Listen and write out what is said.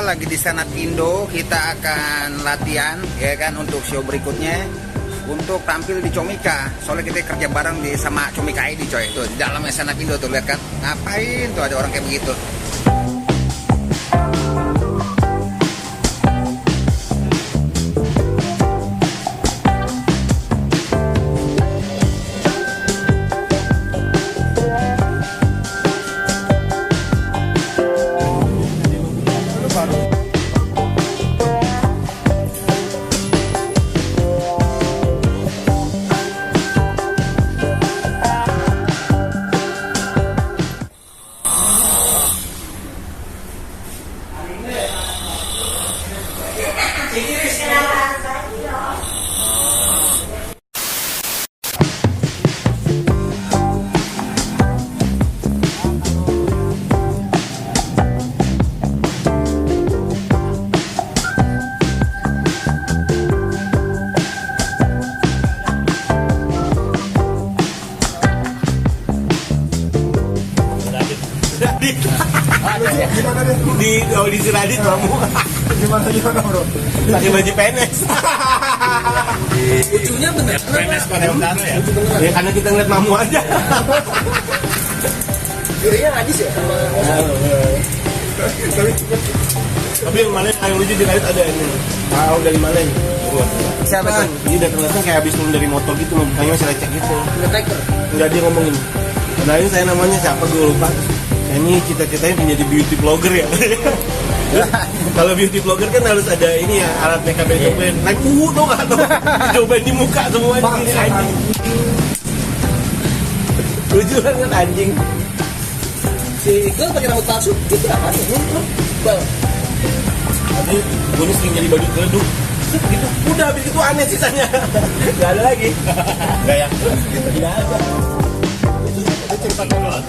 lagi di Stand Up Indo. Kita akan latihan ya kan untuk show berikutnya untuk tampil di Comika. Soalnya kita kerja bareng sama Comika ID coy. Tuh di dalamnya Stand Up Indo tuh, lihat kan. Ngapain tuh ada orang kayak begitu. Di audisi Radit kamu gimana bro? Pakai baju PNS. Ujungnya bener PNS Korea Utara ya? Ya karena kita ngeliat mamu aja. Kirinya najis ya? Tapi yang mana yang lucu di Radit ada ini. Tahu dari mana ini? Siapa tuh? Ini udah kelihatan kayak habis turun dari motor gitu, mukanya masih lecek gitu. Ngeteker. Enggak, dia ngomongin. Nah ini saya namanya siapa gue lupa. Ini cita-citanya menjadi beauty blogger ya. Kalau beauty blogger kan harus ada ini ya, alat makeup yang cobain. Naik kuhu tuh nggak tuh? Cobain di muka semuanya ini anjing. Lucu banget anjing. Si Iqbal pakai rambut palsu, itu apa sih? Iqbal. Tapi gue ini sering jadi baju geleduk. Gitu, udah habis itu aneh sisanya. Gak ada lagi. Gak ya? Tidak ada. Itu cerita kalau